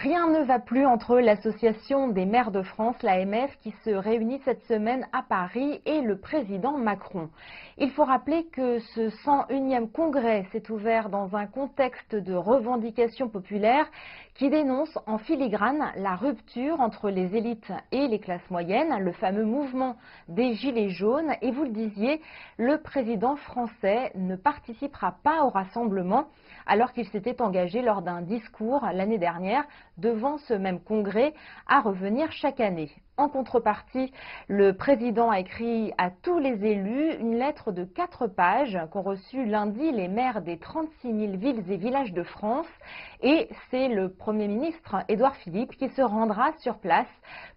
Rien ne va plus entre l'Association des maires de France, l'AMF, qui se réunit cette semaine à Paris, et le président Macron. Il faut rappeler que ce 101e congrès s'est ouvert dans un contexte de revendications populaires qui dénonce en filigrane la rupture entre les élites et les classes moyennes, le fameux mouvement des Gilets jaunes. Et vous le disiez, le président français ne participera pas au rassemblement alors qu'il s'était engagé lors d'un discours l'année dernière devant ce même congrès à revenir chaque année. En contrepartie, le président a écrit à tous les élus une lettre de 4 pages qu'ont reçue lundi les maires des 36 000 villes et villages de France. Et c'est le Premier ministre Édouard Philippe qui se rendra sur place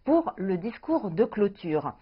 pour le discours de clôture.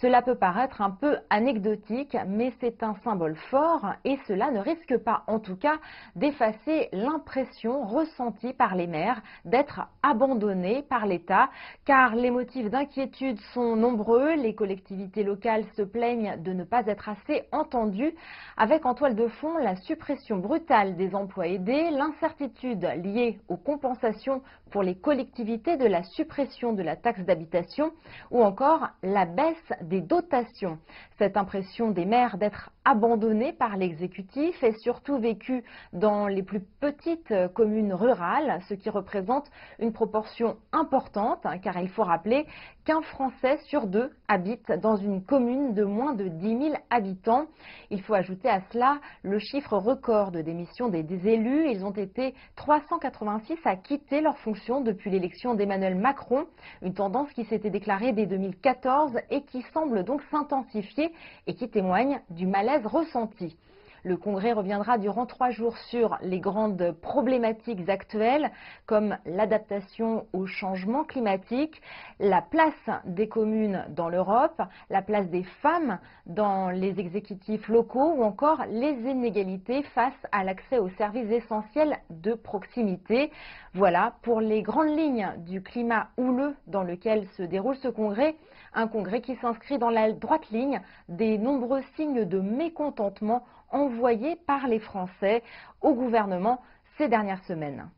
Cela peut paraître un peu anecdotique, mais c'est un symbole fort et cela ne risque pas, en tout cas, d'effacer l'impression ressentie par les maires d'être abandonnés par l'État, car les motifs d'inquiétude sont nombreux. Les collectivités locales se plaignent de ne pas être assez entendues, avec en toile de fond la suppression brutale des emplois aidés, l'incertitude liée aux compensations pour les collectivités de la suppression de la taxe d'habitation ou encore la baisse des dotations. Cette impression des maires d'être abandonnés par l'exécutif est surtout vécue dans les plus petites communes rurales, ce qui représente une proportion importante, car il faut rappeler qu'un Français sur 2 habite dans une commune de moins de 10 000 habitants. Il faut ajouter à cela le chiffre record de démission des élus. Ils ont été 386 à quitter leurs fonctions depuis l'élection d'Emmanuel Macron, une tendance qui s'était déclarée dès 2014 et qui semble donc s'intensifier et qui témoigne du malaise ressenti. Le congrès reviendra durant 3 jours sur les grandes problématiques actuelles comme l'adaptation au changement climatique, la place des communes dans l'Europe, la place des femmes dans les exécutifs locaux ou encore les inégalités face à l'accès aux services essentiels de proximité. Voilà pour les grandes lignes du climat houleux dans lequel se déroule ce congrès, un congrès qui s'inscrit dans la droite ligne des nombreux signes de mécontentement envoyés par les Français au gouvernement ces dernières semaines.